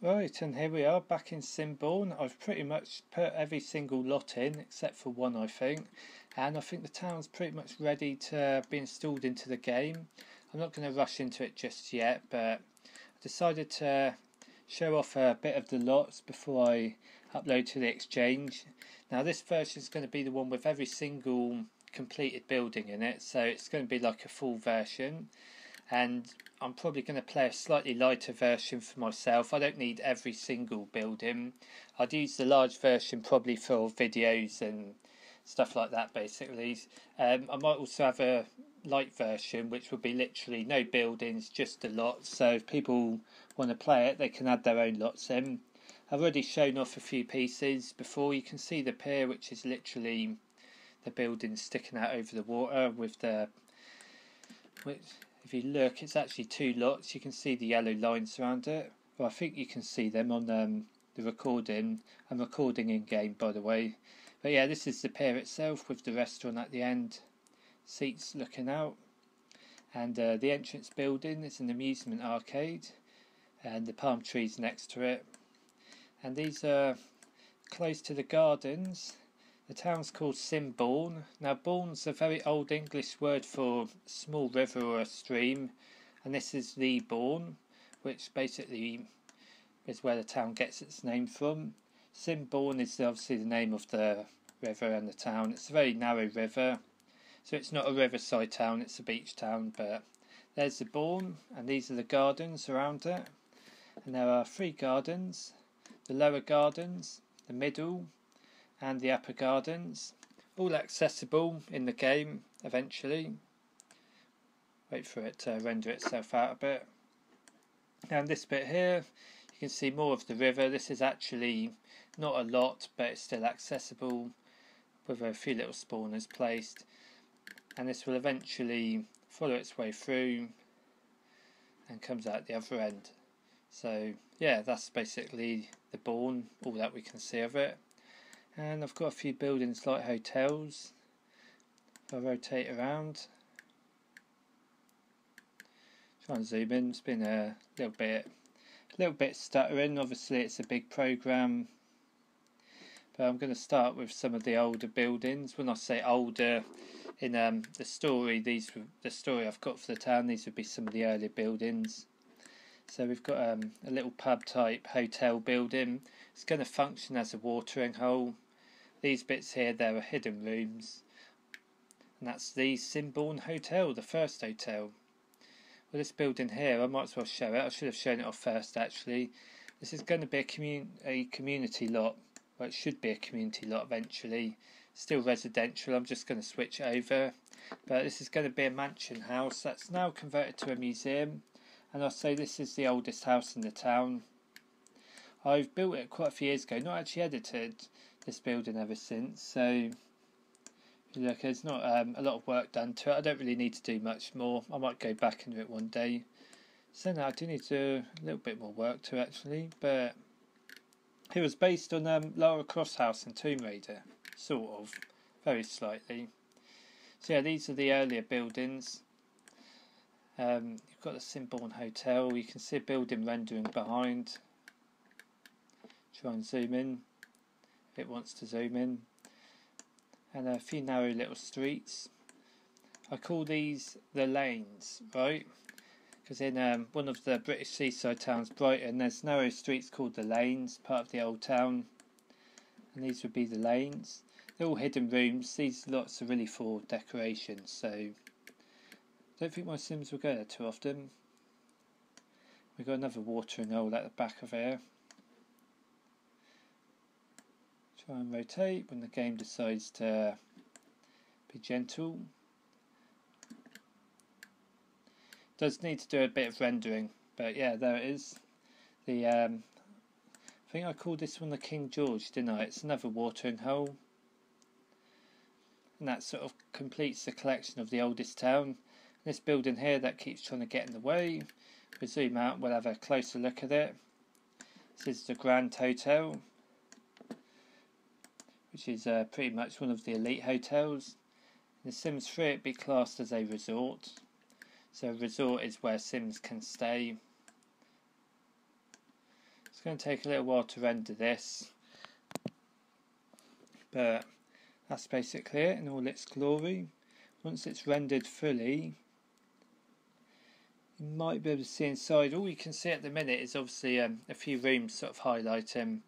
Right, and here we are back in Simbourne. I've pretty much put every single lot in except for one, I think, and I think the town's pretty much ready to be installed into the game. I'm not going to rush into it just yet, but I decided to show off a bit of the lots before I upload to the exchange. Now this version is going to be the one with every single completed building in it, so it's going to be like a full version, and I'm probably going to play a slightly lighter version for myself. I don't need every single building. I'd use the large version probably for videos and stuff like that basically. I might also have a light version which would be literally no buildings, just a lot, so if people want to play it they can add their own lots in. I've already shown off a few pieces before. You can see the pier, which is literally the building sticking out over the water with the... if you look, it's actually two lots. You can see the yellow lines around it. Well, I think you can see them on the recording. I'm recording in game, by the way. But yeah, this is the pier itself with the restaurant at the end, seats looking out, and the entrance building is an amusement arcade, and the palm trees next to it. And these are close to the gardens. The town's called Simbourne. Now, bourne's a very old English word for small river or a stream, and this is the Bourne, which basically is where the town gets its name from. Simbourne is obviously the name of the river and the town. It's a very narrow river, so it's not a riverside town, it's a beach town, but there's the Bourne, and these are the gardens around it. And there are three gardens: the lower gardens, the middle, and the upper gardens, all accessible in the game eventually. Wait for it to render itself out a bit. And this bit here, you can see more of the river. This is actually not a lot, but it's still accessible with a few little spawners placed, and this will eventually follow its way through and comes out the other end. So yeah, that's basically the Bourne, all that we can see of it. And I've got a few buildings like hotels. If I rotate around, try and zoom in. It's been a little bit stuttering. Obviously, it's a big program, but I'm going to start with some of the older buildings. When I say older, in the story, the story I've got for the town, these would be some of the earlier buildings. So we've got a little pub type hotel building. It's going to function as a watering hole. These bits here, there are hidden rooms, and that's the Simbourne Hotel, the first hotel. Well, this building here, I might as well show it. I should have shown it off first actually. This is going to be a community lot. Well, it should be a community lot eventually. Still residential, I'm just going to switch it over. But this is going to be a mansion house that's now converted to a museum. And I'll say this is the oldest house in the town. I've built it quite a few years ago, not actually edited this building ever since, so look, there's not a lot of work done to it. I don't really need to do much more. I might go back into it one day. So now I do need to do a little bit more work to actually, but it was based on Lara Croft's house in Tomb Raider, sort of, very slightly. So yeah, these are the earlier buildings. You've got the Simbourne Hotel. You can see a building rendering behind. Try and zoom in if it wants to zoom in. And a few narrow little streets. I call these the lanes, right? Because in one of the British seaside towns, Brighton, there's narrow streets called the lanes, part of the old town. And these would be the lanes. They're all hidden rooms. These lots are really for decoration, so I don't think my Sims will go there too often. We've got another watering hole at the back of here. Try and rotate when the game decides to be gentle. Does need to do a bit of rendering, but yeah, there it is. The I think I called this one the King George, didn't I? It's another watering hole, and that sort of completes the collection of the oldest town. This building here that keeps trying to get in the way. We'll zoom out, we'll have a closer look at it. This is the Grand Hotel, which is pretty much one of the elite hotels. In The Sims 3 it'd be classed as a resort. So a resort is where Sims can stay. It's going to take a little while to render this, but that's basically it in all its glory. Once it's rendered fully, you might be able to see inside. All you can see at the minute is obviously a few rooms sort of highlighting.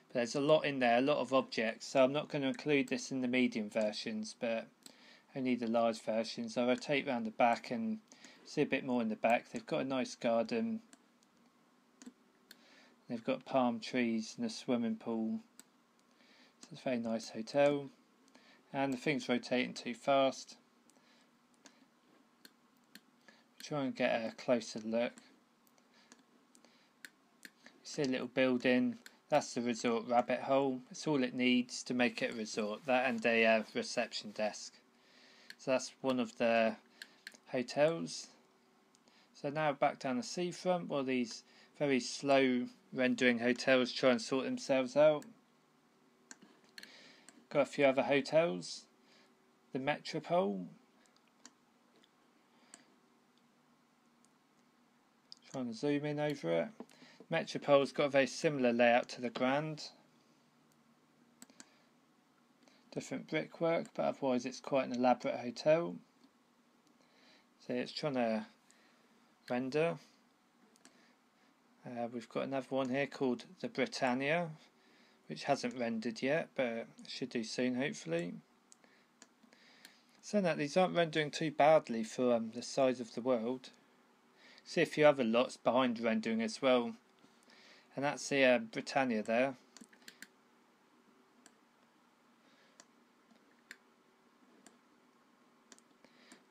But there's a lot in there, a lot of objects, so I'm not going to include this in the medium versions, but only the large versions. I'll rotate around the back and see a bit more in the back. They've got a nice garden. They've got palm trees and a swimming pool. So it's a very nice hotel. And the thing's rotating too fast. Try and get a closer look. You see a little building. That's the resort rabbit hole. It's all it needs to make it a resort. That and a reception desk. So that's one of the hotels. So now back down the seafront while these very slow rendering hotels try and sort themselves out. Got a few other hotels. The Metropole. Trying to zoom in over it. Metropole's got a very similar layout to the Grand. Different brickwork, but otherwise it's quite an elaborate hotel. So it's trying to render. We've got another one here called the Britannia, which hasn't rendered yet, but should do soon hopefully. So that these aren't rendering too badly for the size of the world. See a few other lots behind rendering as well, and that's the Britannia there.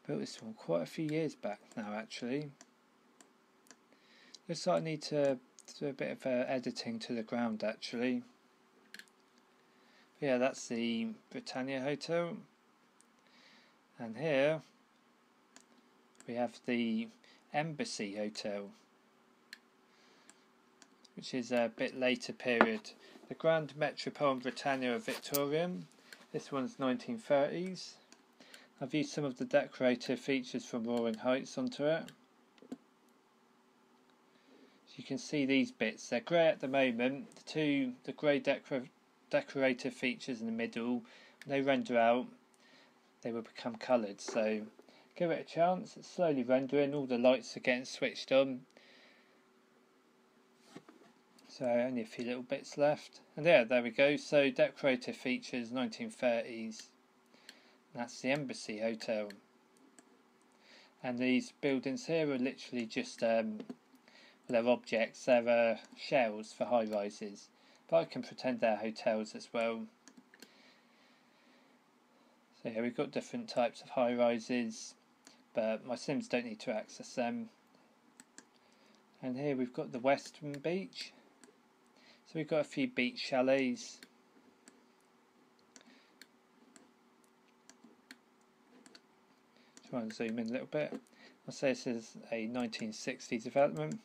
Built this one quite a few years back now actually. Looks like I need to do a bit of editing to the ground actually. But yeah, that's the Britannia Hotel. And here we have the Embassy Hotel, which is a bit later period. The Grand Metropole and Britannia of Victorian. This one's 1930s. I've used some of the decorative features from Roaring Heights onto it. So you can see these bits, they're grey at the moment. The grey decorative features in the middle, when they render out, they will become coloured. So give it a chance, it's slowly rendering, all the lights are getting switched on. So only a few little bits left. And yeah, there we go. So decorative features, 1930s. That's the Embassy Hotel. And these buildings here are literally just, they're objects, they're shells for high rises. But I can pretend they're hotels as well. So here we've got different types of high rises, but my Sims don't need to access them. And here we've got the Western Beach. So we've got a few beach chalets. Try and zoom in a little bit. I'll say this is a 1960s development.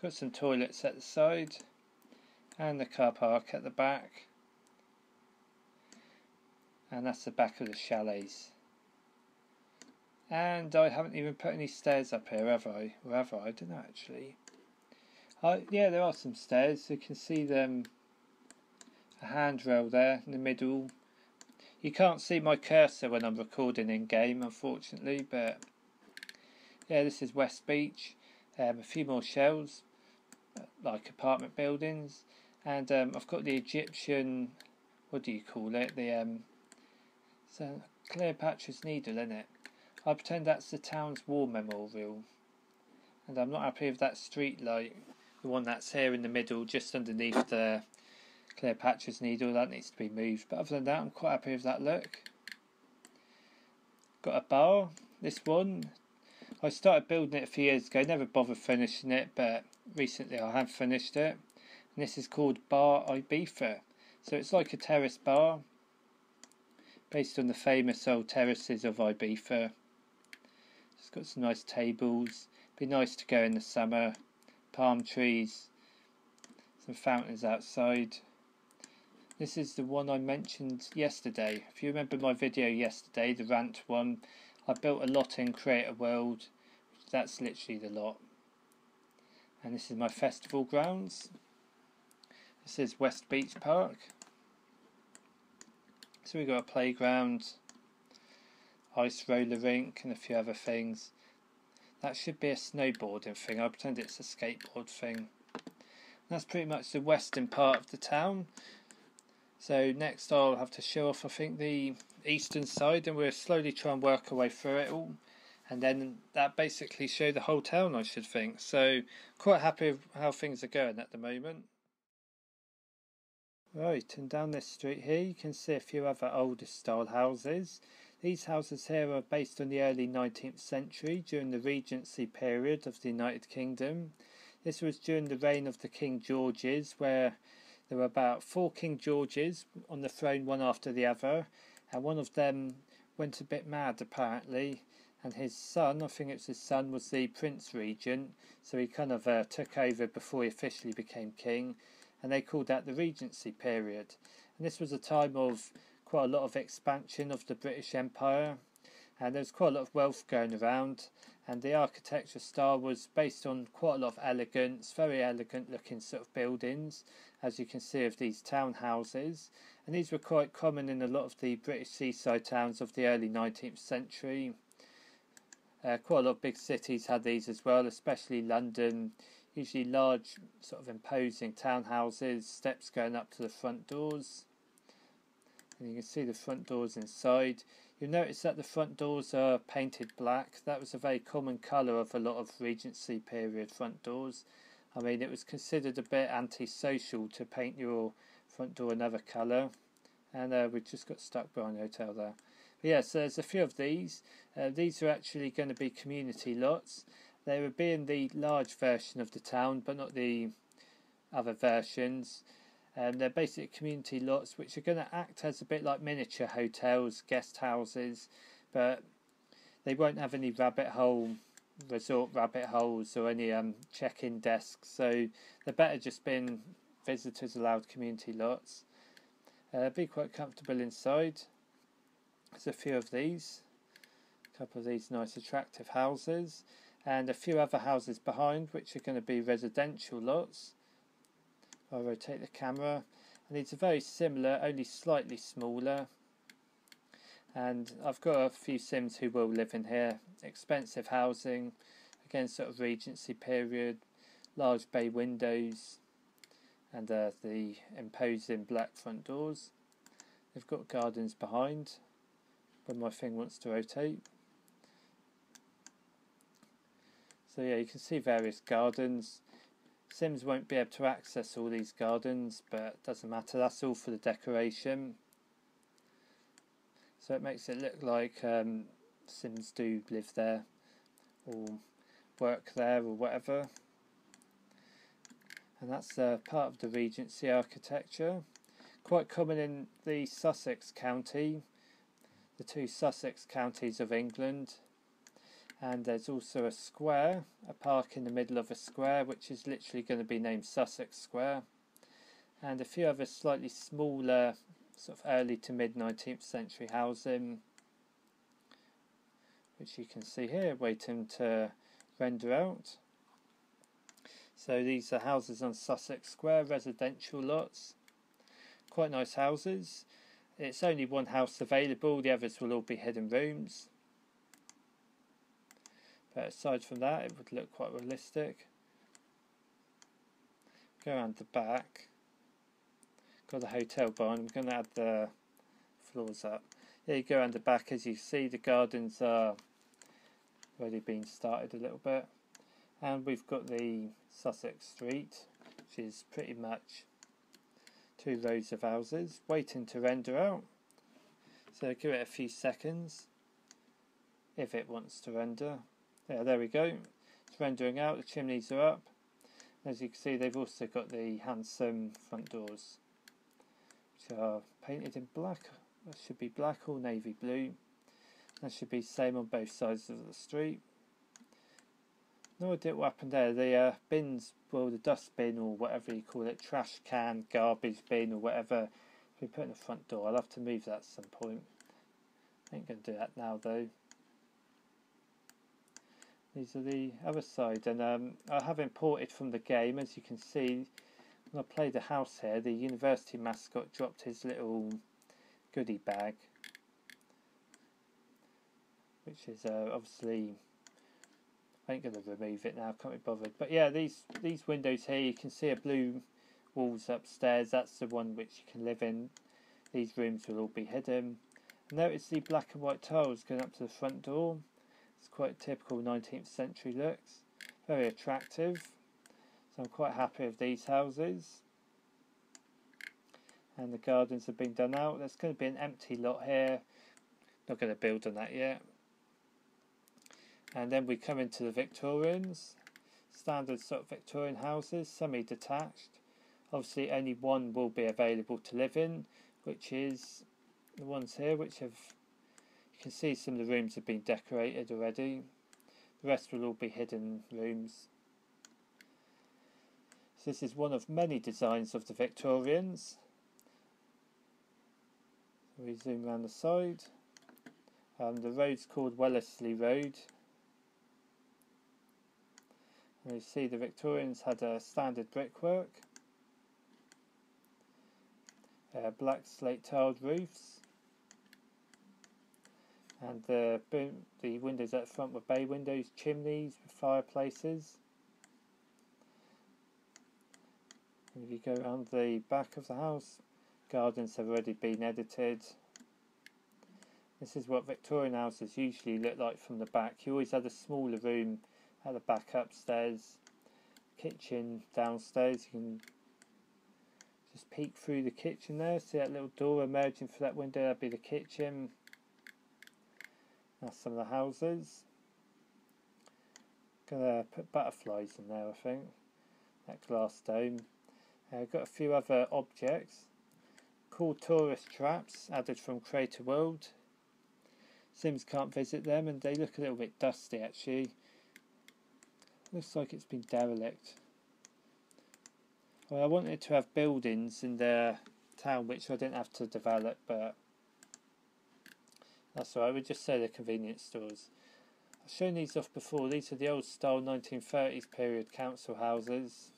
Got some toilets at the side and the car park at the back. And that's the back of the chalets. And I haven't even put any stairs up here, have I? Or have I? I don't know actually. Yeah, there are some stairs. You can see them, a handrail there in the middle. You can't see my cursor when I'm recording in game, unfortunately, but yeah, this is West Beach. A few more shells, like apartment buildings, and I've got the Egyptian, what do you call it? So Cleopatra's Needle, in it. I pretend that's the town's war memorial, and I'm not happy with that street light, the one that's here in the middle, just underneath the Cleopatra's Needle. That needs to be moved, but other than that, I'm quite happy with that look. Got a bar. This one, I started building it a few years ago, never bothered finishing it, but recently I have finished it. And this is called Bar Ibiza. So it's like a terrace bar, based on the famous old terraces of Ibiza. It's got some nice tables. Be nice to go in the summer. Palm trees, some fountains outside. This is the one I mentioned yesterday. If you remember my video yesterday, the rant one, I built a lot in Create a World. That's literally the lot. And this is my festival grounds. This is West Beach Park. So we've got a playground, ice roller rink and a few other things. That should be a snowboarding thing. I'll pretend it's a skateboard thing. That's pretty much the western part of the town. So next I'll have to show off, I think, the eastern side, and we'll slowly try and work our way through it all. And then that basically show the whole town, I should think. So quite happy with how things are going at the moment. Right, and down this street here you can see a few other older style houses. These houses here are based on the early 19th century during the Regency period of the United Kingdom. This was during the reign of the King Georges, where there were about 4 King Georges on the throne, one after the other, and one of them went a bit mad apparently, and his son, I think it's his son, was the Prince Regent, so he kind of took over before he officially became king, and they called that the Regency period. And this was a time of quite a lot of expansion of the British Empire, and there was quite a lot of wealth going around, and the architecture style was based on quite a lot of elegance, very elegant looking sort of buildings, as you can see of these townhouses, and these were quite common in a lot of the British seaside towns of the early 19th century. Quite a lot of big cities had these as well, especially London. Usually large sort of imposing townhouses, steps going up to the front doors, and you can see the front doors inside. You'll notice that the front doors are painted black. That was a very common colour of a lot of Regency period front doors. I mean, it was considered a bit antisocial to paint your front door another colour, and we just got stuck behind the hotel there. But yeah, so there's a few of these. These are actually going to be community lots. They would be in the large version of the town, but not the other versions. They're basic community lots which are going to act as a bit like miniature hotels, guest houses, but they won't have any resort rabbit holes or any check-in desks, so they're better just being visitors allowed community lots. Be quite comfortable inside. There's a few of these, a couple of these nice attractive houses, and a few other houses behind which are going to be residential lots. I'll rotate the camera, and these are very similar, only slightly smaller, and I've got a few Sims who will live in here. Expensive housing, again sort of Regency period, large bay windows, and the imposing black front doors. They've got gardens behind when my thing wants to rotate. So yeah, you can see various gardens. Sims won't be able to access all these gardens, but it doesn't matter, that's all for the decoration. So it makes it look like Sims do live there or work there or whatever. And that's part of the Regency architecture. Quite common in the Sussex county, the 2 Sussex counties of England. And there's also a square, a park in the middle of a square, which is literally going to be named Sussex Square. And a few other slightly smaller, sort of early to mid 19th century housing, which you can see here, waiting to render out. So these are houses on Sussex Square, residential lots. Quite nice houses. It's only one house available, the others will all be hidden rooms. But aside from that, it would look quite realistic. Go around the back. Got the hotel barn. I'm going to add the floors up. There you go around the back. As you see, the gardens are already been started a little bit. And we've got the Sussex Street, which is pretty much 2 rows of houses waiting to render out. So give it a few seconds if it wants to render. Yeah, there we go. It's rendering out. The chimneys are up. As you can see, they've also got the handsome front doors, which are painted in black. That should be black or navy blue. That should be same on both sides of the street. No idea what happened there. The bins, well, the dust bin or whatever you call it, trash can, garbage bin or whatever, we put in the front door. I'll have to move that at some point. I ain't going to do that now though. These are the other side, and I have imported from the game, as you can see, when I played the house here, the university mascot dropped his little goodie bag, which is obviously, I ain't going to remove it now, can't be bothered. But yeah, these windows here, you can see a blue walls upstairs. That's the one which you can live in. These rooms will all be hidden. Notice the black and white tiles going up to the front door. It's quite typical 19th century looks. Very attractive. So I'm quite happy with these houses. And the gardens have been done out. There's going to be an empty lot here. Not going to build on that yet. And then we come into the Victorians. Standard sort of Victorian houses, semi-detached. Obviously only one will be available to live in, which is the ones here, which have, you can see some of the rooms have been decorated already. The rest will all be hidden rooms. So this is one of many designs of the Victorians. So we zoom around the side. The road's called Wellesley Road. And you see the Victorians had a standard brickwork. Black slate tiled roofs, and the windows at the front were bay windows, chimneys with fireplaces. And if you go around the back of the house, gardens have already been edited. This is what Victorian houses usually look like from the back. You always had a smaller room at the back upstairs, kitchen downstairs. You can just peek through the kitchen there, see that little door emerging through that window, that'd be the kitchen. That's some of the houses. Gonna put butterflies in there, I think. That glass dome. Got a few other objects. Cool tourist traps added from Crater World. Sims can't visit them and they look a little bit dusty actually. Looks like it's been derelict. Well, I wanted to have buildings in the town which I didn't have to develop, but that's alright, we just say they're convenience stores. I've shown these off before. These are the old style 1930s period council houses.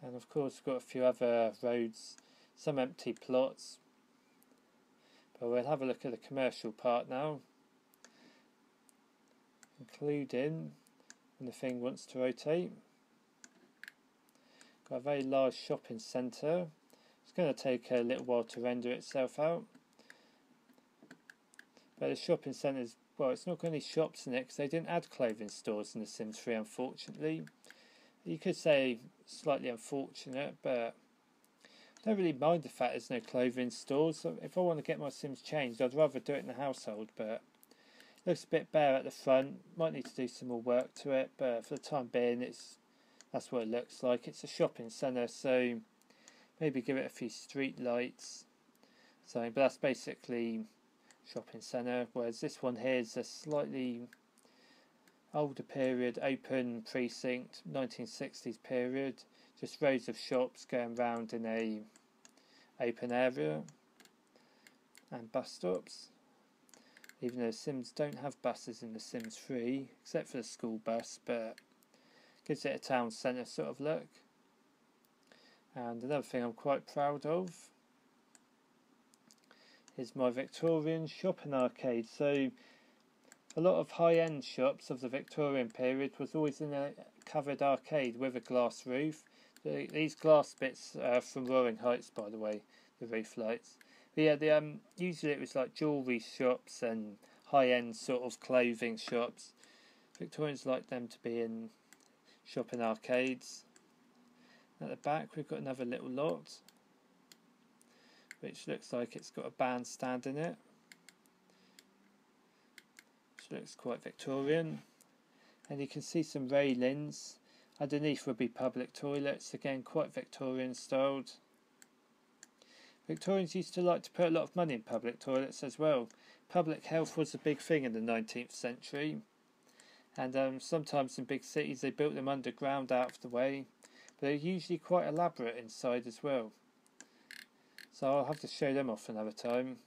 And of course we've got a few other roads, some empty plots. But we'll have a look at the commercial part now, including when the thing wants to rotate. Got a very large shopping centre. It's going to take a little while to render itself out. But the shopping centre's, well, it's not got any shops in it because they didn't add clothing stores in The Sims 3, unfortunately. You could say slightly unfortunate, but I don't really mind the fact there's no clothing stores. So if I want to get my Sims changed, I'd rather do it in the household, but looks a bit bare at the front. Might need to do some more work to it, but for the time being, that's what it looks like. It's a shopping centre, so maybe give it a few street lights. But that's basically shopping centre. Whereas this one here is a slightly older period, open precinct, 1960s period. Just rows of shops going round in a open area, and bus stops. Even though Sims don't have buses in The Sims 3, except for the school bus, but gives it a town centre sort of look. And another thing I'm quite proud of is my Victorian shopping arcade. So a lot of high-end shops of the Victorian period was always in a covered arcade with a glass roof. These glass bits are from Roaring Heights, by the way, the roof lights. But yeah, usually it was like jewellery shops and high-end sort of clothing shops. Victorians like them to be in shopping arcades. At the back we've got another little lot, which looks like it's got a bandstand in it, which looks quite Victorian. And you can see some railings. Underneath would be public toilets, again quite Victorian styled. Victorians used to like to put a lot of money in public toilets as well. Public health was a big thing in the 19th century, and sometimes in big cities they built them underground out of the way, but they're usually quite elaborate inside as well. So I'll have to show them off another time.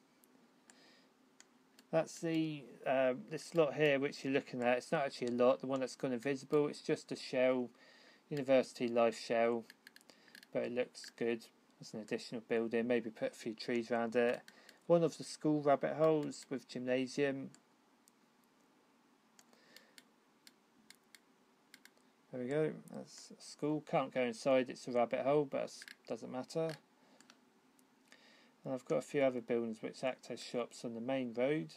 That's the this lot here which you're looking at. It's not actually a lot, the one that's gone invisible, it's just a shell University Life Shell, but it looks good as an additional building. Maybe put a few trees around it. One of the school rabbit holes with gymnasium. There we go, that's a school. Can't go inside, it's a rabbit hole, but it doesn't matter. And I've got a few other buildings which act as shops on the main road.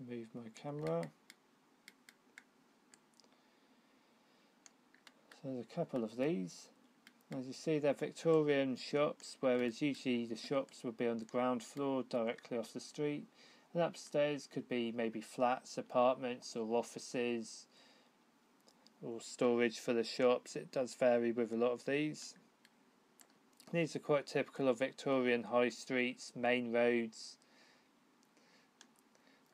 Move my camera. So there's a couple of these. As you see, they're Victorian shops, whereas usually the shops would be on the ground floor directly off the street. And upstairs could be maybe flats, apartments or offices or storage for the shops. It does vary with a lot of these. These are quite typical of Victorian high streets, main roads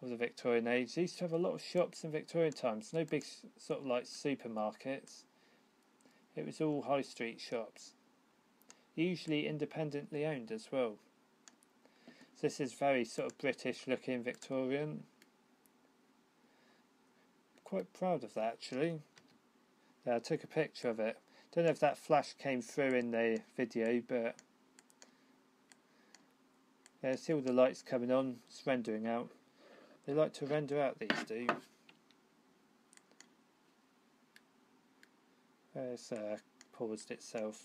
of the Victorian age. They used to have a lot of shops in Victorian times, no big sort of like supermarkets. It was all high street shops, usually independently owned as well. So this is very sort of British looking Victorian. Quite proud of that actually. Yeah, I took a picture of it. Don't know if that flash came through in the video, but yeah, see all the lights coming on, it's rendering out. They like to render out, these do. It's paused itself.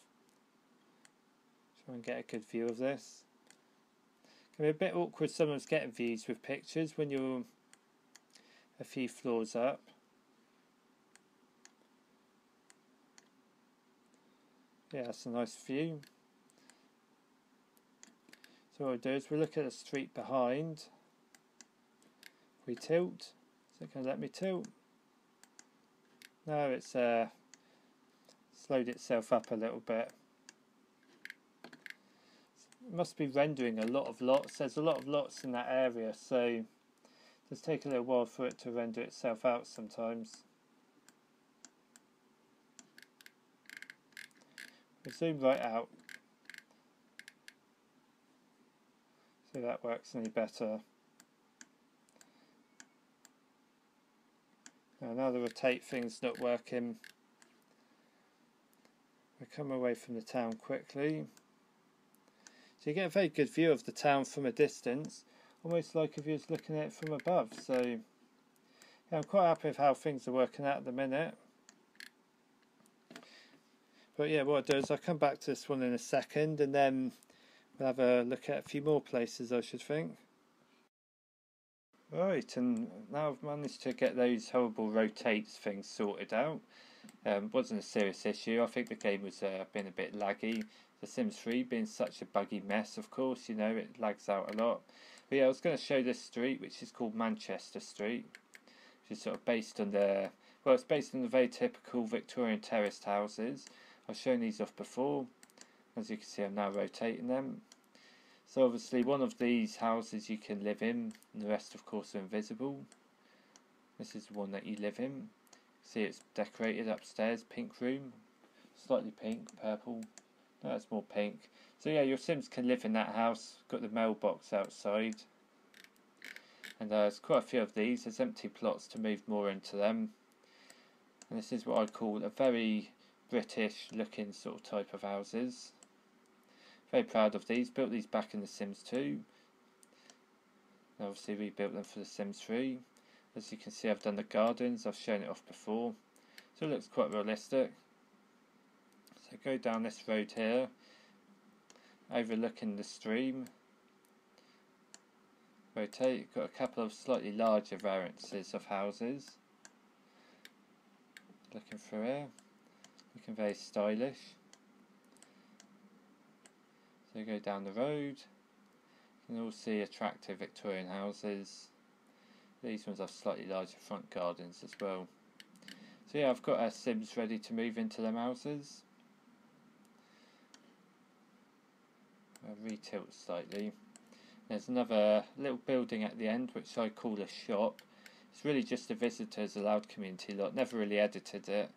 Try and get a good view of this. It can be a bit awkward sometimes getting views with pictures when you're a few floors up. Yeah, that's a nice view. So what we'll do is we'll look at the street behind. If we tilt, is it going to let me tilt? No, it's slowed itself up a little bit. It must be rendering a lot of lots. There's a lot of lots in that area, so it does take a little while for it to render itself out sometimes. We'll zoom right out. See if that works any better. Now the rotate thing's not working. We'll come away from the town quickly. So you get a very good view of the town from a distance, almost like if you was looking at it from above. So yeah, I'm quite happy with how things are working out at the minute. But yeah, what I'll do is I'll come back to this one in a second, and then we'll have a look at a few more places, I should think. Right, and now I've managed to get those horrible rotates things sorted out. Wasn't a serious issue. I think the game was been a bit laggy. The Sims 3 being such a buggy mess, of course, you know, it lags out a lot. But yeah, I was going to show this street, which is called Manchester Street, which is sort of based on the, well, it's based on the very typical Victorian terraced houses. I've shown these off before. As you can see, I'm now rotating them. So obviously one of these houses you can live in, and the rest of course are invisible. This is the one that you live in. See, it's decorated upstairs, pink room, slightly pink, purple. No, it's more pink. So yeah, your Sims can live in that house. Got the mailbox outside. And there's quite a few of these. There's empty plots to move more into them. And this is what I call a very British looking sort of type of houses. Very proud of these. Built these back in the Sims 2. And obviously rebuilt them for the Sims 3. As you can see, I've done the gardens. I've shown it off before. So it looks quite realistic. So go down this road here, overlooking the stream. Rotate. Got a couple of slightly larger variances of houses. Looking through here. Looking very stylish. So go down the road. You can all see attractive Victorian houses. These ones have slightly larger front gardens as well. So yeah, I've got our Sims ready to move into them houses. I'll re-tilt slightly. There's another little building at the end which I call a shop. It's really just a visitors allowed community lot. Never really edited it,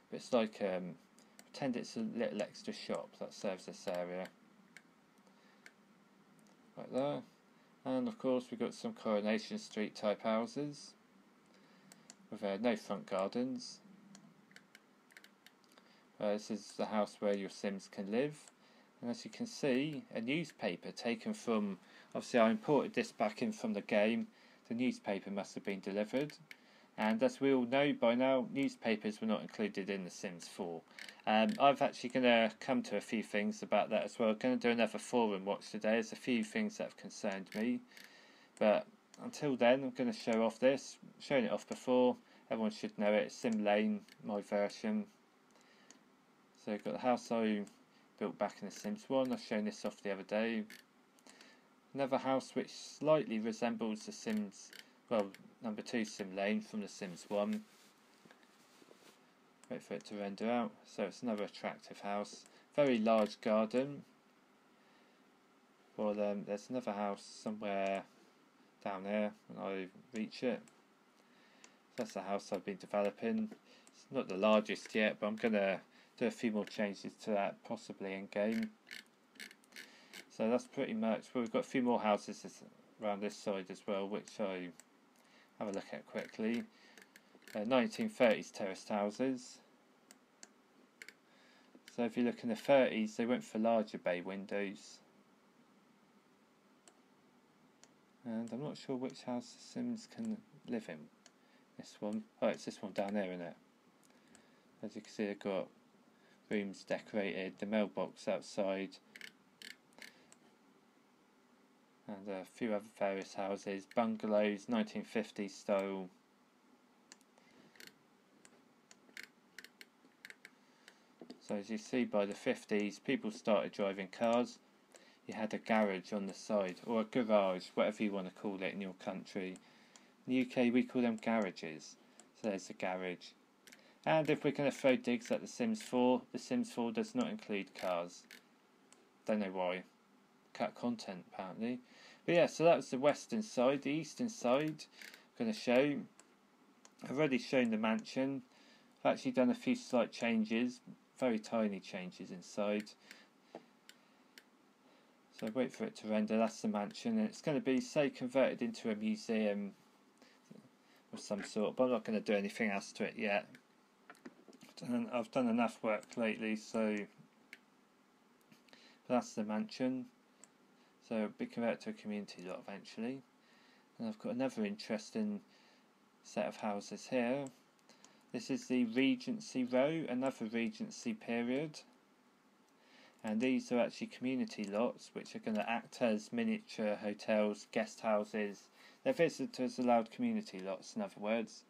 but it's like pretend it's a little extra shop that serves this area. Right there. And of course we've got some Coronation Street type houses. with no front gardens. This is the house where your Sims can live, and as you can see, a newspaper taken from, obviously I imported this back in from the game, the newspaper must have been delivered, and as we all know by now, newspapers were not included in The Sims 4. I've actually going to come to a few things about that as well. I'm going to do another forum watch today. There's a few things that have concerned me, but until then I'm going to show off this, shown it off before, everyone should know it, Sim Lane, my version. So I've got the house I built back in The Sims 1, I've shown this off the other day. Another house which slightly resembles The Sims, well, number 2 Sim Lane from The Sims 1. Wait for it to render out. So it's another attractive house. Very large garden. Well, there's another house somewhere down there when I reach it. That's the house I've been developing. It's not the largest yet, but I'm going to do a few more changes to that, possibly in game. So that's pretty much, well, we've got a few more houses around this side as well, which I have a look at quickly. 1930s terraced houses. So if you look in the 30s, they went for larger bay windows. And I'm not sure which house the Sims can live in. This one. Oh, it's this one down there, isn't it? As you can see, they've got rooms decorated, the mailbox outside, and a few other various houses, bungalows, 1950s style. So as you see, by the 50s, people started driving cars. You had a garage on the side, or a garage, whatever you want to call it in your country. In the UK, we call them garages. So there's a garage. And if we're going to throw digs at The Sims 4, The Sims 4 does not include cars. Don't know why. Cut content, apparently. But yeah, so that was the western side. The eastern side, I'm going to show. I've already shown the mansion. I've actually done a few slight changes. Very tiny changes inside. So wait for it to render. That's the mansion. And it's going to be, say, converted into a museum of some sort. But I'm not going to do anything else to it yet. I've done enough work lately, so that's the mansion. So it'll be converted to a community lot eventually. And I've got another interesting set of houses here. This is the Regency row, another Regency period. And these are actually community lots which are going to act as miniature hotels, guest houses. They're visitors allowed community lots, in other words.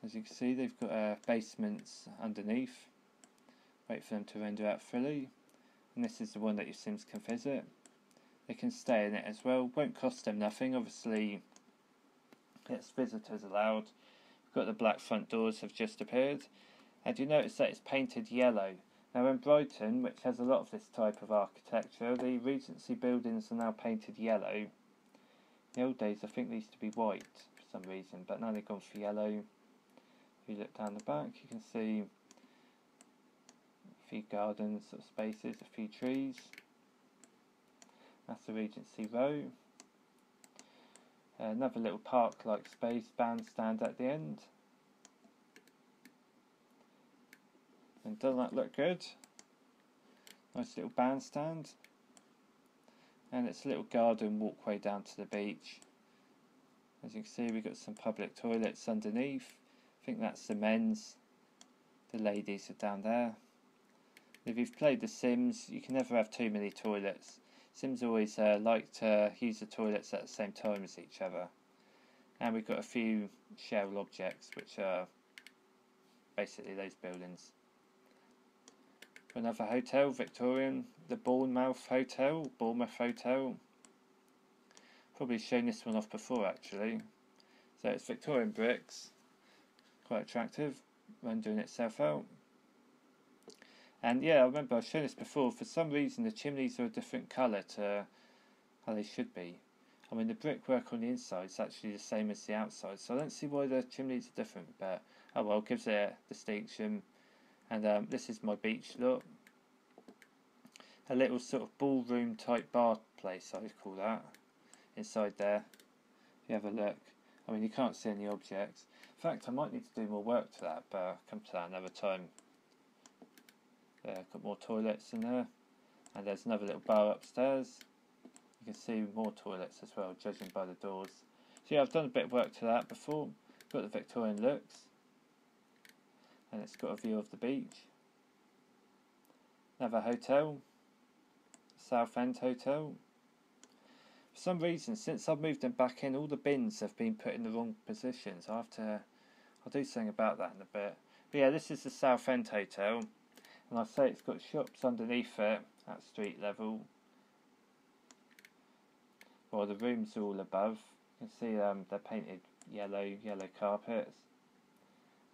As you can see, they've got basements underneath. Wait for them to render out fully. And this is the one that your Sims can visit. They can stay in it as well. Won't cost them nothing. Obviously, it's visitors allowed. We've got the black front doors have just appeared. And you notice that it's painted yellow. Now in Brighton, which has a lot of this type of architecture, the Regency buildings are now painted yellow. In the old days, I think they used to be white for some reason, but now they've gone for yellow. If you look down the back, you can see a few gardens, sort of spaces, a few trees. That's the Regency row. Another little park-like space, bandstand at the end. And doesn't that look good? Nice little bandstand. And it's a little garden walkway down to the beach. As you can see, we've got some public toilets underneath. I think that's the men's. The ladies are down there. If you've played The Sims, you can never have too many toilets. Sims always like to use the toilets at the same time as each other. And we've got a few shell objects, which are basically those buildings. Another hotel, Victorian, the Bournemouth Hotel, Probably shown this one off before actually. So it's Victorian bricks, quite attractive, rendering itself out. And yeah, I remember I've shown this before. For some reason, the chimneys are a different colour to how they should be. I mean, the brickwork on the inside is actually the same as the outside, so I don't see why the chimneys are different. But oh well, gives it a distinction. And this is my beach look. A little sort of ballroom type bar place, I would call that. Inside there, if you have a look. I mean, you can't see any objects. In fact, I might need to do more work to that, but I'll come to that another time. There, got more toilets in there. And there's another little bar upstairs. You can see more toilets as well, judging by the doors. So yeah, I've done a bit of work to that before. Got the Victorian looks. And it's got a view of the beach. Another hotel. South End Hotel. For some reason, since I've moved them back in, all the bins have been put in the wrong positions. I'll do something about that in a bit. But yeah, this is the South End Hotel. And I say it's got shops underneath it at street level. Well, the rooms are all above. You can see they're painted yellow carpets.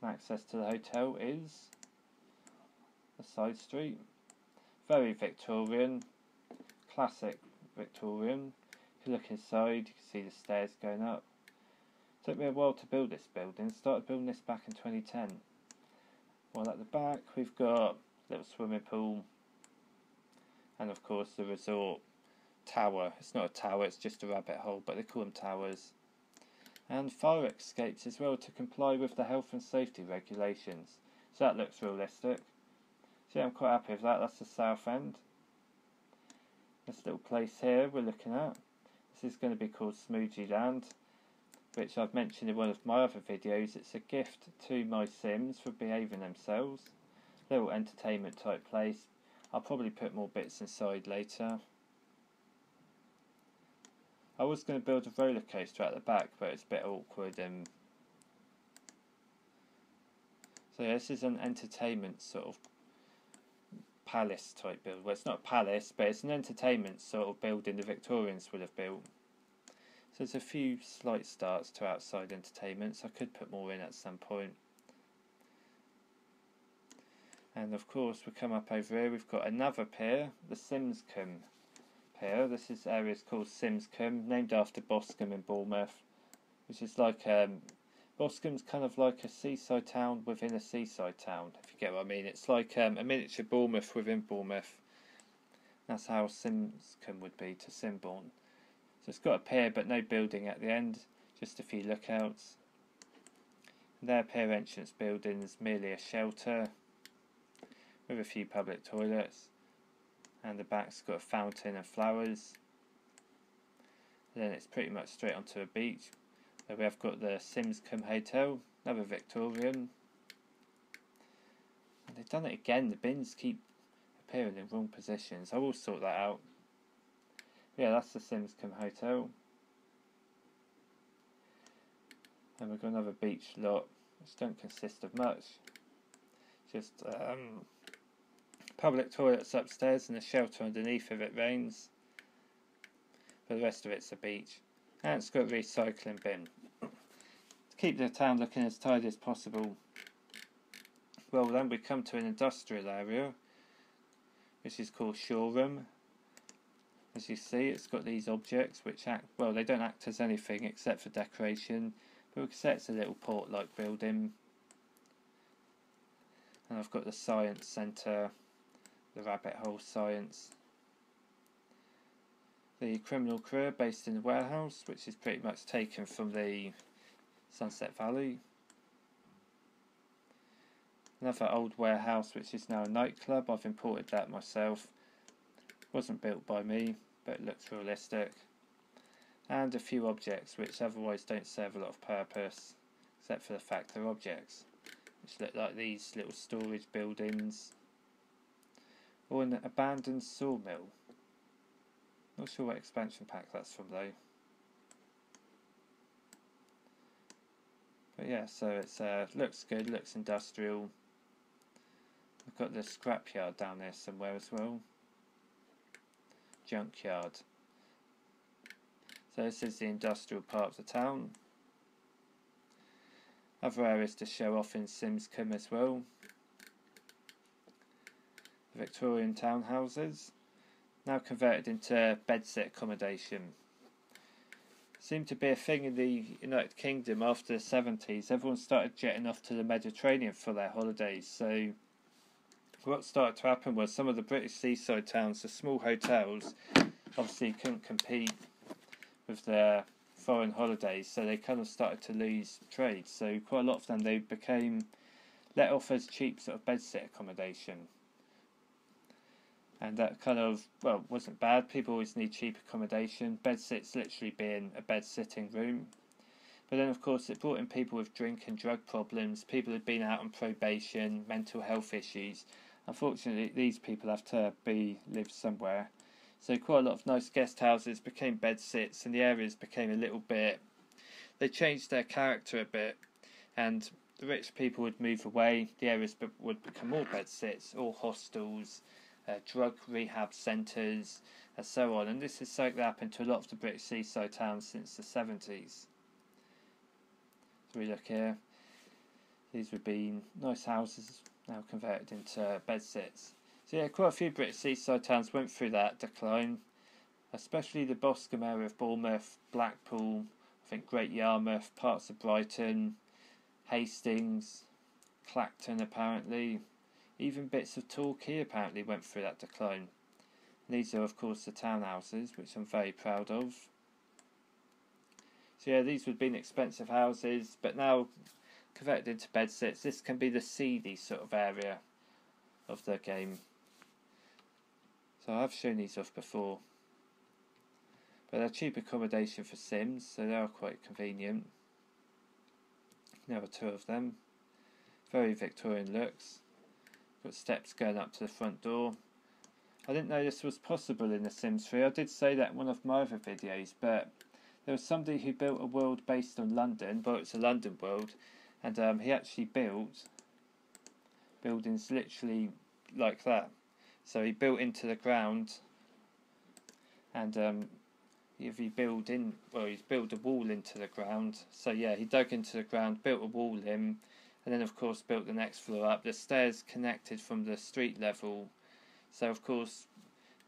And access to the hotel is a side street. Very Victorian, classic Victorian. If you look inside, you can see the stairs going up. Took me a while to build this building. Started building this back in 2010. Well, at the back we've got a little swimming pool, and of course the resort tower. It's not a tower, it's just a rabbit hole, but they call them towers. And fire escapes as well to comply with the health and safety regulations. So that looks realistic. So yeah, I'm quite happy with that. That's the South End. This little place here we're looking at. This is going to be called Smoogie Land, which I've mentioned in one of my other videos. It's a gift to my Sims for behaving themselves. Little entertainment type place. I'll probably put more bits inside later. I was going to build a roller coaster at the back, but it's a bit awkward. So yeah, this is an entertainment sort of palace type build. Well, it's not a palace, but it's an entertainment sort of building the Victorians would have built. So there's a few slight starts to outside entertainments. I could put more in at some point. And of course we come up over here, we've got another pier, the Simscombe pier. This is area's called Simscombe, named after Boscombe in Bournemouth, which is like Boscombe's kind of like a seaside town within a seaside town, if you get what I mean. It's like a miniature Bournemouth within Bournemouth. That's how Simscombe would be to Simbourne. So it's got a pier but no building at the end, just a few lookouts. And their pier entrance building is merely a shelter with a few public toilets, and the back's got a fountain and flowers. And then it's pretty much straight onto a beach. Where we have got the Simscombe Hotel, another Victorian. And they've done it again, the bins keep appearing in wrong positions. I will sort that out. Yeah, that's the Simscombe Hotel. And we've got another beach lot, which don't consist of much. Just public toilets upstairs and a shelter underneath if it rains. But the rest of it's a beach. And it's got a recycling bin. To keep the town looking as tidy as possible. Well, then we come to an industrial area, which is called Showroom. As you see, it's got these objects which act, well, they don't act as anything except for decoration, but we can say it's a little port-like building. And I've got the Science Centre, the Rabbit Hole Science. The criminal career based in the warehouse, which is pretty much taken from the Sunset Valley. Another old warehouse which is now a nightclub. I've imported that myself. Wasn't built by me, but it looks realistic. And a few objects which otherwise don't serve a lot of purpose, except for the fact they're objects, which look like these little storage buildings, or an abandoned sawmill. Not sure what expansion pack that's from though. But yeah, so it's looks good, looks industrial. We've got the scrapyard down there somewhere as well. Junkyard. So this is the industrial part of the town. Other areas to show off in Simscombe as well. Victorian townhouses, now converted into bedsit accommodation. Seemed to be a thing in the United Kingdom after the 70s. Everyone started jetting off to the Mediterranean for their holidays. So what started to happen was some of the British seaside towns, the small hotels, obviously couldn't compete with their foreign holidays, so they kind of started to lose trade. So quite a lot of them, they became let off as cheap sort of bedsit accommodation. And that kind of, well, wasn't bad. People always need cheap accommodation. Bedsits literally being a bed sitting room. But then, of course, it brought in people with drink and drug problems, people who'd been out on probation, mental health issues. Unfortunately, these people have to live somewhere. So quite a lot of nice guest houses became bed sits, and the areas became a little bit... They changed their character a bit, and the rich people would move away. The areas would become more bed sits, all hostels, drug rehab centres, and so on. And this is something that happened to a lot of the British seaside towns since the 70s. So we look here. These would be nice houses now converted into bed sits. So yeah, quite a few British seaside towns went through that decline, especially the Boscombe area of Bournemouth, Blackpool, I think Great Yarmouth, parts of Brighton, Hastings, Clacton apparently, even bits of Torquay apparently went through that decline. And these are of course the townhouses, which I'm very proud of. So yeah, these would have been expensive houses, but now converted into bed sits. This can be the seedy sort of area of the game. So I've shown these off before. But they're cheap accommodation for Sims, so they are quite convenient. There are two of them. Very Victorian looks. Got steps going up to the front door. I didn't know this was possible in The Sims 3. I did say that in one of my other videos, but there was somebody who built a world based on London. Well, it's a London world, and he actually built buildings literally like that. So he built into the ground, and if you build in, well, he's built a wall into the ground. So yeah, he dug into the ground, built a wall in, and then of course built the next floor up. The stairs connected from the street level, so of course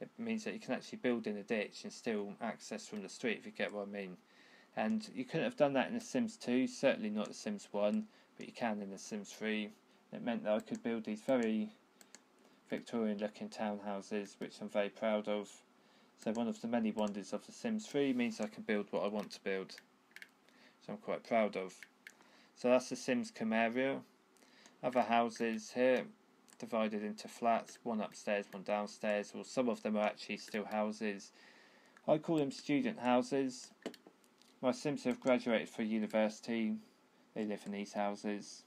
it means that you can actually build in a ditch and still access from the street, if you get what I mean. And you couldn't have done that in The Sims 2, certainly not The Sims 1, but you can in The Sims 3. It meant that I could build these very Victorian looking townhouses, which I'm very proud of. So one of the many wonders of The Sims 3 means I can build what I want to build, so I'm quite proud of. So that's the Simscombe area. Other houses here divided into flats, one upstairs, one downstairs, or some of them are actually still houses. I call them student houses. My Sims have graduated for university, they live in these houses.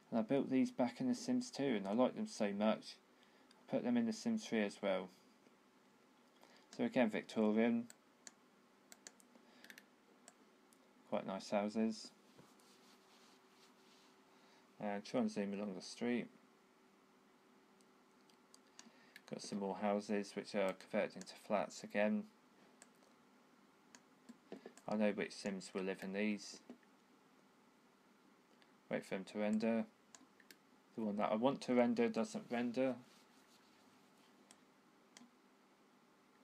And I built these back in The Sims 2 and I like them so much. I put them in The Sims 3 as well. So again, Victorian. Quite nice houses. And try and zoom along the street. Got some more houses which are converted into flats again. I know which Sims will live in these. Wait for them to render. The one that I want to render doesn't render.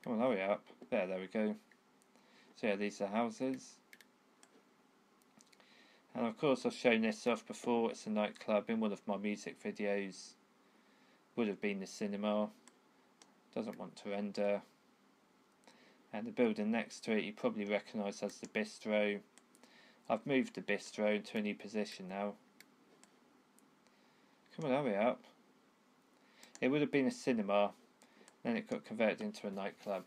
Come on, hurry up. There we go. So yeah, these are houses. And of course I've shown this off before. It's a nightclub in one of my music videos. Would have been the cinema. Doesn't want to render. And the building next to it you probably recognise as the bistro. I've moved the bistro into a new position now. Come on, hurry up. It would have been a cinema, then it got converted into a nightclub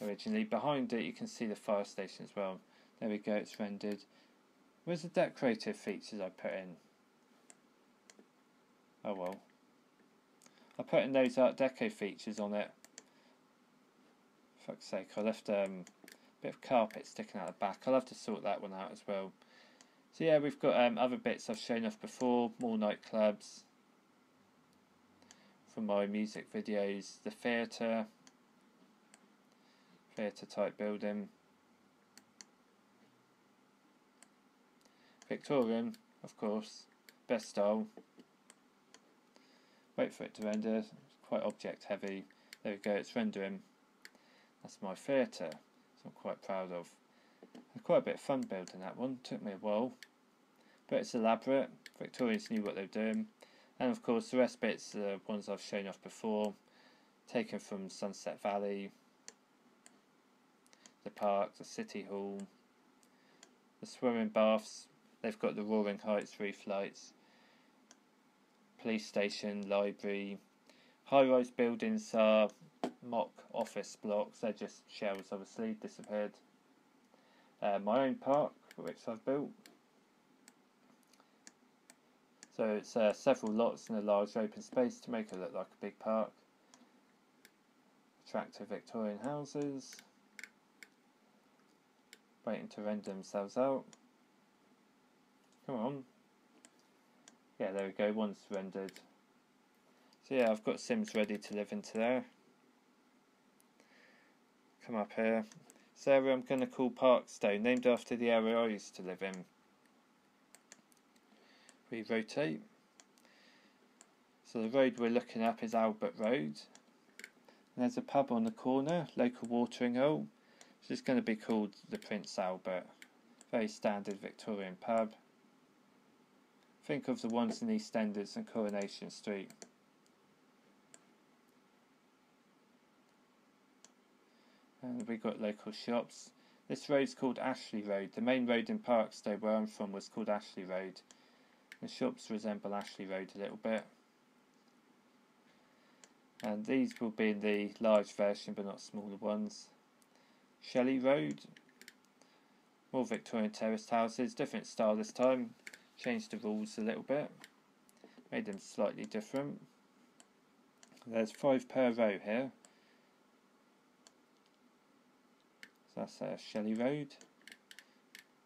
originally. Behind it you can see the fire station as well. There we go, it's rendered. Where's the decorative features I put in? Oh well. I put in those Art Deco features on it. For fuck's sake, I left a bit of carpet sticking out the back. I'll have to sort that one out as well. So yeah, we've got other bits I've shown off before, more nightclubs from my music videos, the theatre type building, Victorian, of course, best style. Wait for it to render, it's quite object heavy. There we go, it's rendering. That's my theatre, so I'm quite proud of. Had quite a bit of fun building that one, took me a while, but it's elaborate. Victorians knew what they were doing, and of course the rest bits are the ones I've shown off before, taken from Sunset Valley. the park, the city hall, the swimming baths. They've got the Roaring Heights roof lights, police station, library. High-rise buildings are mock office blocks. They're just shells, obviously, disappeared. My own park, which I've built. So it's several lots in a large open space to make it look like a big park. Attractive Victorian houses, waiting to render themselves out. Come on. Yeah, there we go, one's rendered. So yeah, I've got Sims ready to live into there. Come up here. This area I'm going to call Parkstone, named after the area I used to live in. We rotate. So the road we're looking up is Albert Road. And there's a pub on the corner, local watering hole. So it's going to be called the Prince Albert. Very standard Victorian pub. Think of the ones in EastEnders and Coronation Street. And we've got local shops. This road's called Ashley Road. The main road in Parkstone, where I'm from, was called Ashley Road. The shops resemble Ashley Road a little bit. And these will be in the large version, but not smaller ones. Shelley Road. More Victorian terraced houses, different style this time. Changed the rules a little bit. Made them slightly different. There's 5 per row here. So that's Shelley Road.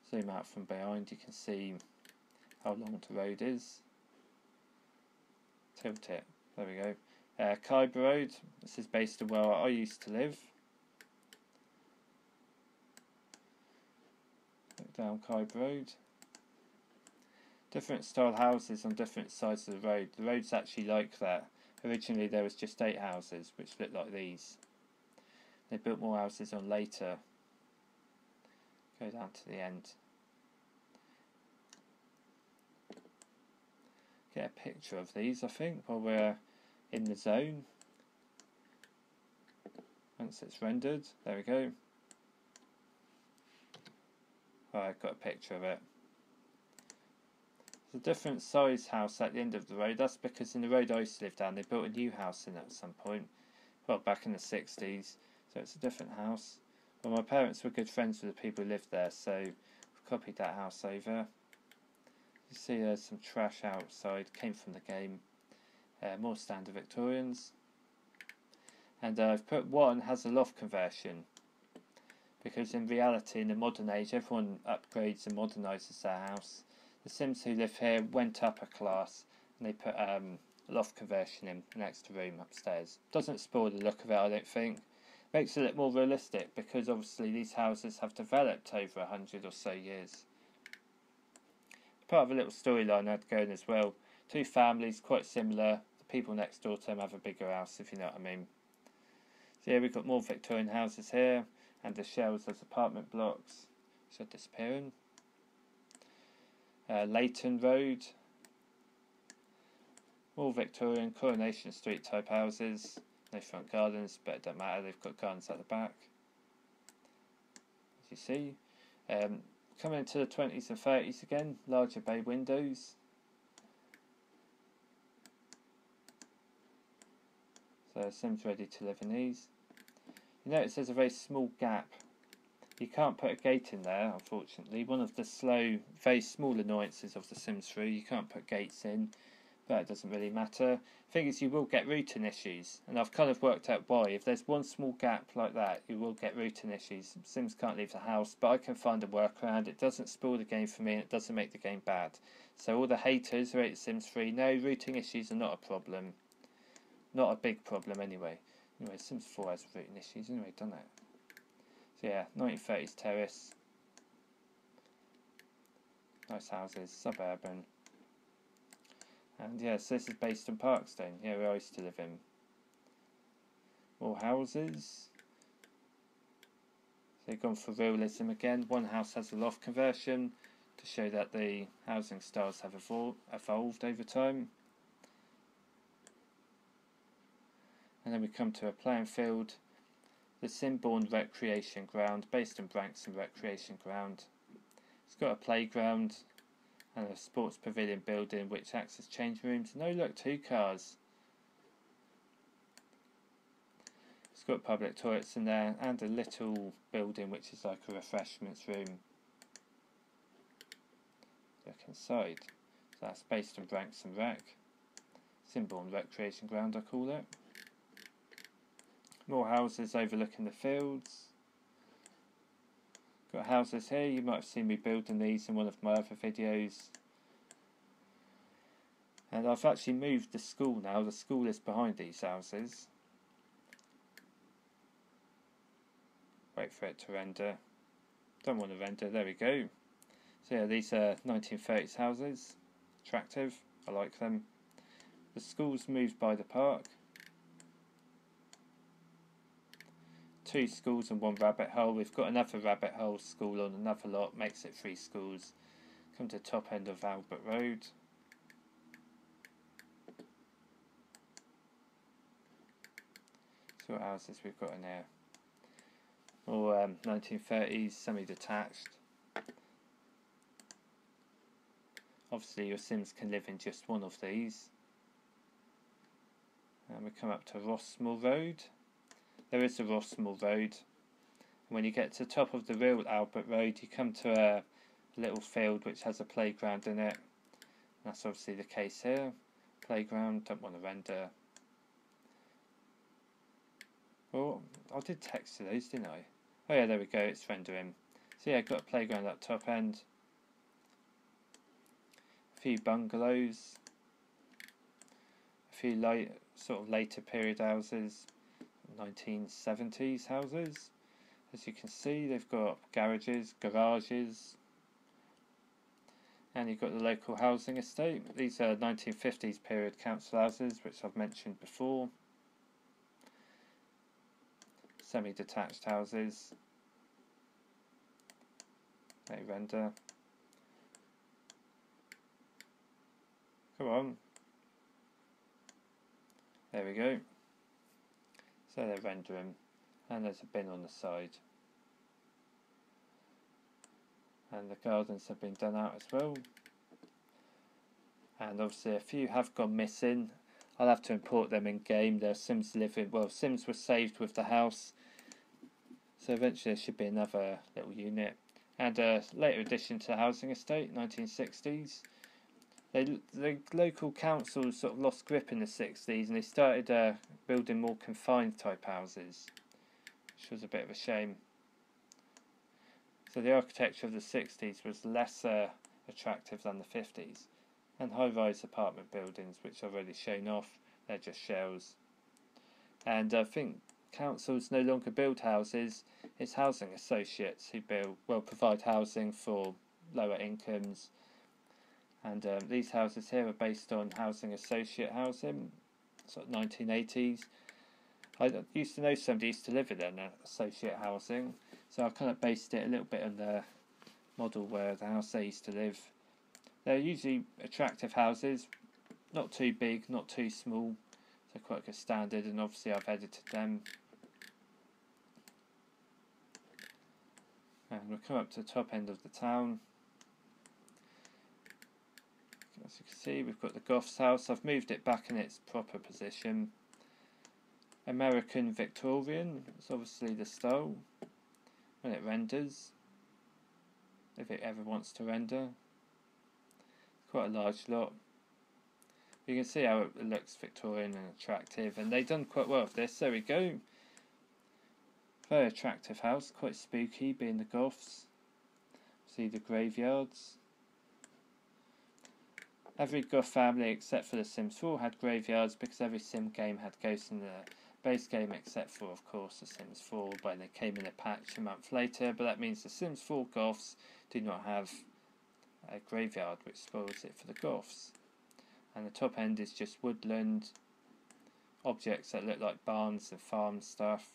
Zoom out from behind, you can see how long the road is. Tilt it. There we go. Khyber Road. This is based on where I used to live. Look down Khyber Road. Different style houses on different sides of the road. The road's actually like that. Originally there was just 8 houses which looked like these. They built more houses on later. Go down to the end. Get a picture of these, I think, while we're in the zone. Once it's rendered, there we go. I've got a picture of it. There's a different size house at the end of the road. That's because in the road I used to live down, they built a new house in at some point. Well, back in the 60s. So it's a different house. Well, my parents were good friends with the people who lived there, so we've copied that house over. You see there's some trash outside, came from the game. More standard Victorians. And I've put one has a loft conversion. Because in reality, in the modern age, everyone upgrades and modernises their house. The Sims who live here went up a class and they put a loft conversion in an extra room upstairs. Doesn't spoil the look of it, I don't think. Makes it look more realistic because obviously these houses have developed over 100 or so years. Part of a little storyline I had going as well. 2 families, quite similar. The people next door to them have a bigger house, if you know what I mean. So yeah, we've got more Victorian houses here, and the shells as apartment blocks. So disappearing. Leighton Road. More Victorian Coronation Street type houses. No front gardens, but it doesn't matter, they've got gardens at the back. As you see. Coming into the 20s and 30s again, larger bay windows. So Sims ready to live in these. You notice there's a very small gap. You can't put a gate in there, unfortunately. One of the very small annoyances of the Sims 3, you can't put gates in, but it doesn't really matter. The thing is, you will get routing issues, and I've kind of worked out why. If there's one small gap like that, you will get routing issues. Sims can't leave the house, but I can find a workaround. It doesn't spoil the game for me, and it doesn't make the game bad. So all the haters who hate Sims 3, no, routing issues are not a problem. Not a big problem anyway. Anyway, Sims 4 has routing issues anyway, doesn't it? So yeah, 1930s terrace. Nice houses, suburban. And yes, this is based on Parkstone, yeah, where I used to live in. More houses. So they've gone for realism again. One house has a loft conversion to show that the housing styles have evolved over time. And then we come to a playing field. the Simbourne Recreation Ground, based in Branksome Recreation Ground. It's got a playground and a sports pavilion building which acts as change rooms. No, look, 2 cars. It's got public toilets in there and a little building which is like a refreshments room. Look inside. So that's based on Branksome Rec. Simbourne Recreation Ground, I call it. More houses overlooking the fields. Got houses here, you might have seen me building these in one of my other videos. And I've actually moved the school now. The school is behind these houses. Wait for it to render. Don't want to render, there we go. So yeah, these are 1930s houses. Attractive, I like them. The school's moved by the park. 2 schools and 1 rabbit hole. We've got another rabbit hole school on another lot, makes it 3 schools. Come to the top end of Albert Road. See what houses we've got in here. All 1930s, semi-detached. Obviously your Sims can live in just one of these. And we come up to Rossmore Road. There is a Rossmore Road. When you get to the top of the real Albert Road, you come to a little field which has a playground in it. That's obviously the case here. Playground, don't want to render. Oh, I did text to those, didn't I? Oh yeah, there we go, it's rendering. So yeah, got a playground at top end. A few bungalows. A few sort of later period houses. 1970s houses. As you can see, they've got garages, garages, and you've got the local housing estate. These are 1950s period council houses, which I've mentioned before. Semi-detached houses. They render. Come on. There we go. So they're rendering, and there's a bin on the side. And the gardens have been done out as well. And obviously a few have gone missing. I'll have to import them in game. There are Sims living, well, Sims were saved with the house. So eventually there should be another little unit. And a later addition to the housing estate, 1960s. The local council sort of lost grip in the 60s and they started building more confined type houses, which was a bit of a shame. So the architecture of the 60s was less attractive than the 50s. And high-rise apartment buildings, which I've already shown off, they're just shells. And I think councils no longer build houses, it's housing associates who provide housing for lower incomes. And these houses here are based on housing associate housing, sort of 1980s. I used to know somebody used to live in associate housing, so I kind of based it a little bit on the model where the house they used to live. They're usually attractive houses, not too big, not too small, so quite a standard, and obviously I've edited them. And we'll come up to the top end of the town. As you can see, we've got the Goth's house. I've moved it back in its proper position. American Victorian is obviously the style when it renders, if it ever wants to render. Quite a large lot. You can see how it looks Victorian and attractive, and they've done quite well with this. There we go. Very attractive house, quite spooky being the Goths. See the graveyards. Every Goth family except for the Sims 4 had graveyards because every Sim game had ghosts in the base game except for, of course, the Sims 4 when they came in a patch a month later, but that means the Sims 4 Goths do not have a graveyard, which spoils it for the Goths. And the top end is just woodland, objects that look like barns and farm stuff,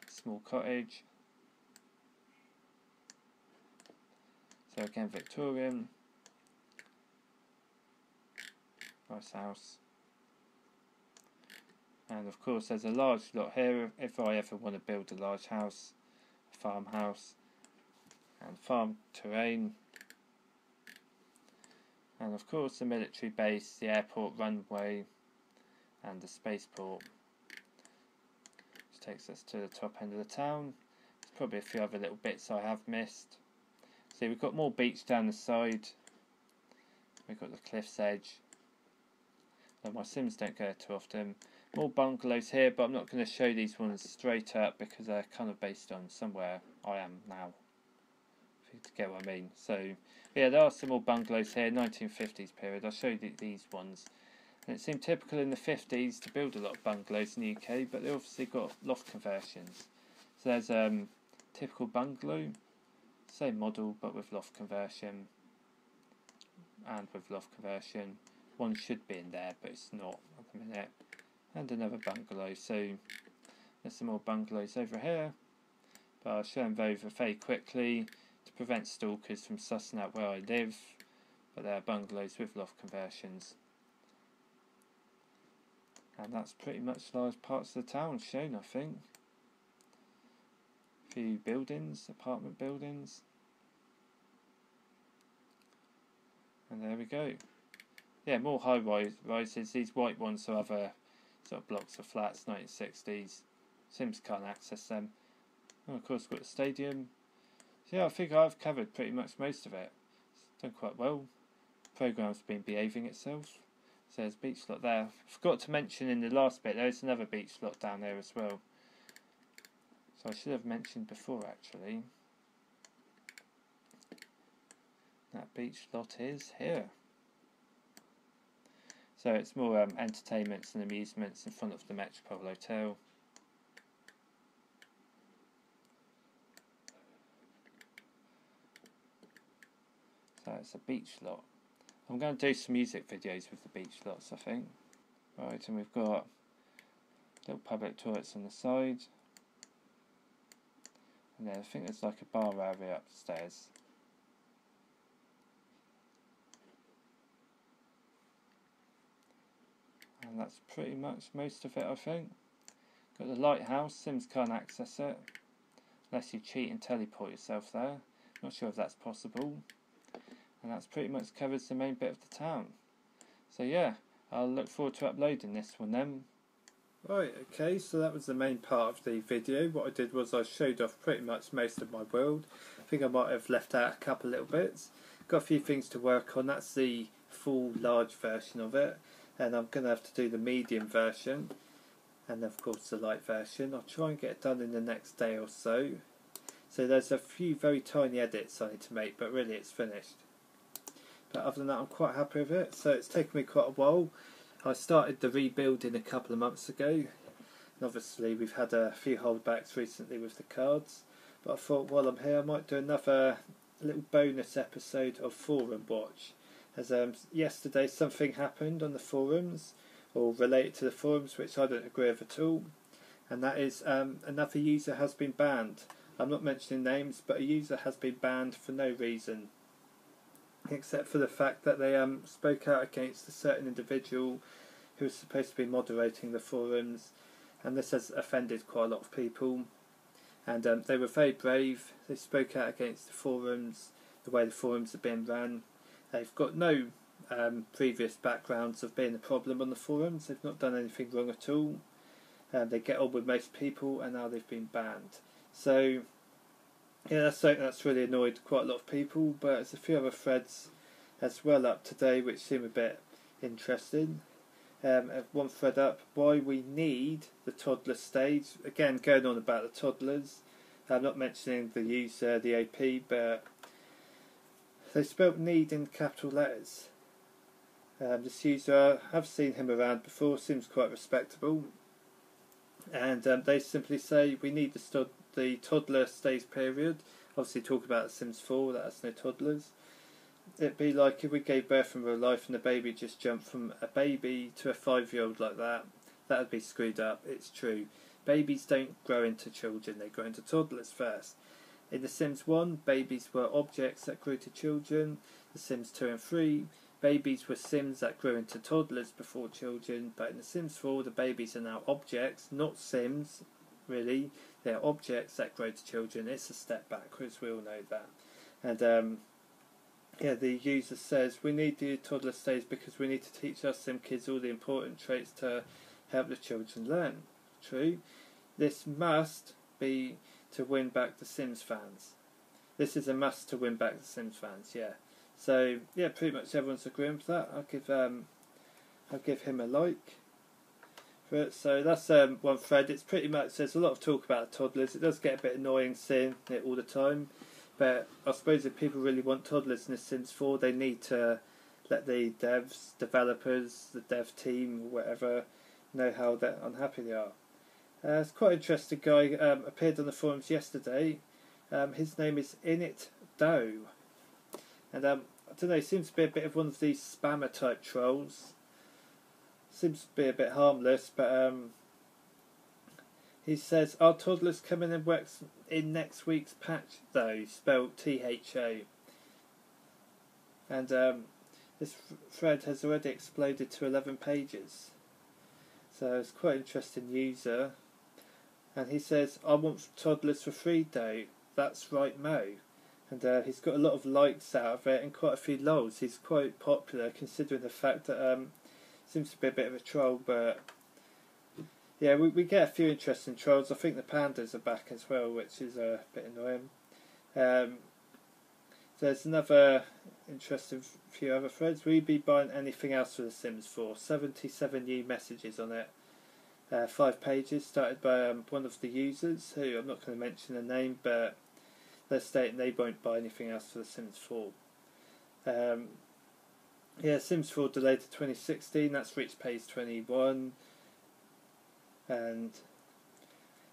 small cottage. So again, Victorian. Nice house. And of course there's a large lot here if I ever want to build a large house, a farmhouse, and farm terrain. And of course the military base, the airport runway, and the spaceport. Which takes us to the top end of the town. There's probably a few other little bits I have missed. See, we've got more beach down the side. We've got the cliff's edge. Now, my Sims don't go too often. More bungalows here, but I'm not going to show these ones straight up because they're kind of based on somewhere I am now, if you get what I mean. So yeah, there are some more bungalows here, 1950s period. I'll show you these ones. And it seemed typical in the 50s to build a lot of bungalows in the UK, but they obviously got loft conversions. So there's typical bungalow, same model but with loft conversion, and with loft conversion. One should be in there, but it's not at the minute. And another bungalow. So there's some more bungalows over here, but I'll show them over very quickly to prevent stalkers from sussing out where I live. But they are bungalows with loft conversions. And that's pretty much large parts of the town shown, I think. A few buildings, apartment buildings. And there we go. Yeah, more high rises. These white ones are other sort of blocks of flats, 1960s. Sims can't access them. And of course, we've got the stadium. So yeah, I think I've covered pretty much most of it. It's done quite well. The programme's been behaving itself. So there's a beach lot there. Forgot to mention in the last bit, there's another beach lot down there as well. So I should have mentioned before actually. That beach lot is here. So it's more entertainments and amusements in front of the Metropole Hotel. So it's a beach lot. I'm going to do some music videos with the beach lots, I think. Right, and we've got little public toilets on the side. And then I think there's like a bar area upstairs. And that's pretty much most of it, I think. Got the lighthouse. Sims can't access it unless you cheat and teleport yourself there. Not sure if that's possible. And that's pretty much covers the main bit of the town. So yeah, I'll look forward to uploading this one then. Right, okay, so that was the main part of the video. What I did was I showed off pretty much most of my world. I think I might have left out a couple little bits. Got a few things to work on. That's the full large version of it. And I'm going to have to do the medium version. And of course the light version. I'll try and get it done in the next day or so. So there's a few very tiny edits I need to make, but really it's finished. But other than that, I'm quite happy with it. So it's taken me quite a while. I started the rebuilding a couple of months ago. And obviously we've had a few holdbacks recently with the cards. But I thought while I'm here I might do another little bonus episode of Forum Watch. As yesterday something happened on the forums, or related to the forums, which I don't agree with at all. And that is another user has been banned. I'm not mentioning names, but a user has been banned for no reason. Except for the fact that they spoke out against a certain individual who was supposed to be moderating the forums, and this has offended quite a lot of people. And they were very brave. They spoke out against the forums, the way the forums have been run. They've got no previous backgrounds of being a problem on the forums. They've not done anything wrong at all. They get on with most people, and now they've been banned. So yeah, that's something that's really annoyed quite a lot of people, but there's a few other threads as well up today which seem a bit interesting. One thread up, why we need the toddler stage. Again, going on about the toddlers. I'm not mentioning the user, the AP, but they spelt need in capital letters. This user, I've seen him around before, seems quite respectable. And they simply say we need the toddler stage period. Obviously talk about The Sims 4, that has no toddlers. It'd be like if we gave birth in real life and the baby just jumped from a baby to a 5-year-old like that. That would be screwed up, it's true. Babies don't grow into children, they grow into toddlers first. In The Sims 1, babies were objects that grew to children. The Sims 2 and 3, babies were Sims that grew into toddlers before children, but in The Sims 4 the babies are now objects, not Sims, really. They're objects that grow to children. It's a step backwards, we all know that. And yeah, the user says, we need the toddler stage because we need to teach our Sim kids all the important traits to help the children learn. True. This must be to win back the Sims fans. This is a must to win back the Sims fans, yeah. So, yeah, pretty much everyone's agreeing with that. I'll give him a like for it. So that's one thread. It's pretty much, there's a lot of talk about toddlers. It does get a bit annoying seeing it all the time. But I suppose if people really want toddlers in The Sims 4, they need to let the devs, developers, the dev team, whatever, know how unhappy they are. It's quite an interesting guy. Appeared on the forums yesterday. His name is Init Doe. And I don't know, he seems to be a bit of one of these spammer type trolls. Seems to be a bit harmless, but he says, our toddlers come in and works in next week's patch though, spelled THO. And this thread has already exploded to 11 pages. So it's quite an interesting user. And he says, I want toddlers for free though. That's right, Mo. And he's got a lot of likes out of it and quite a few lols. He's quite popular considering the fact that seems to be a bit of a troll, but yeah, we get a few interesting trolls. I think the pandas are back as well, which is a bit annoying. There's another interesting few other threads. Will you be buying anything else for The Sims 4? 77 new messages on it. 5 pages started by one of the users, who I'm not going to mention the name, but they're stating they won't buy anything else for The Sims 4. Yeah, Sims 4 delayed to 2016. That's reached page 21. And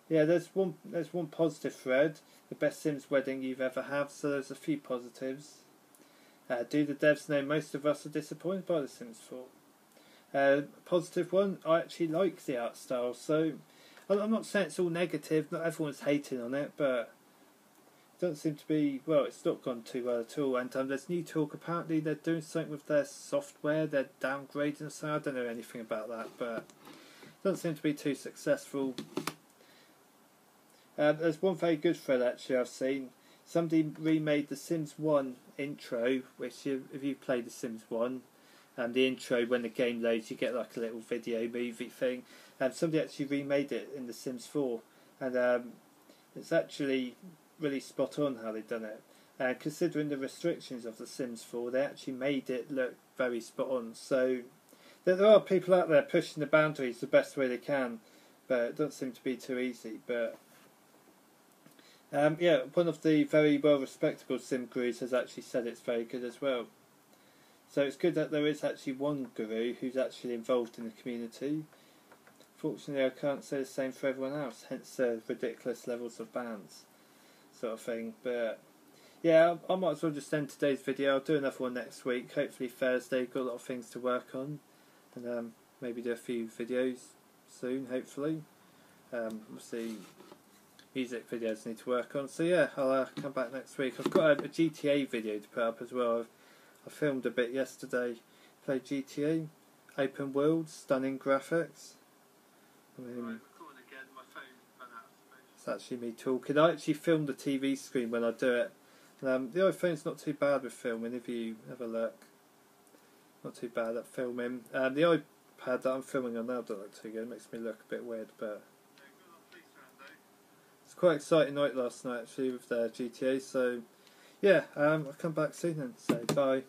yeah, there's one positive thread. The best Sims wedding you've ever had. So there's a few positives. Do the devs know most of us are disappointed by The Sims 4? Positive one, I actually like the art style. So I'm not saying it's all negative. Not everyone's hating on it, but it doesn't seem to be, well, it's not gone too well at all. And there's new talk. Apparently they're doing something with their software. They're downgrading. So I don't know anything about that, but doesn't seem to be too successful. There's one very good thread actually I've seen. Somebody remade the Sims 1 intro, which if you play the Sims 1, the intro when the game loads, you get like a little video movie thing. Somebody actually remade it in the Sims 4, and it's actually really spot on how they've done it. Considering the restrictions of the Sims 4, they actually made it look very spot on. So there are people out there pushing the boundaries the best way they can, but it doesn't seem to be too easy. But yeah, one of the very well respectable sim gurus has actually said it's very good as well. So it's good that there is actually one guru who's actually involved in the community. Fortunately, I can't say the same for everyone else, hence the ridiculous levels of bans, sort of thing. But yeah, I might as well just end today's video. I'll do another one next week, hopefully Thursday. Got a lot of things to work on, and maybe do a few videos soon, hopefully. Obviously, music videos I need to work on. So yeah, I'll come back next week. I've got a GTA video to put up as well. I filmed a bit yesterday. Played GTA, open world, stunning graphics. I mean, it's actually me talking. I actually film the TV screen when I do it. The iPhone's not too bad with filming if you have a look. Not too bad at filming. The iPad that I'm filming on now doesn't look too good. It makes me look a bit weird, but it's quite an exciting night last night actually with the GTA. So yeah, I'll come back soon and say bye.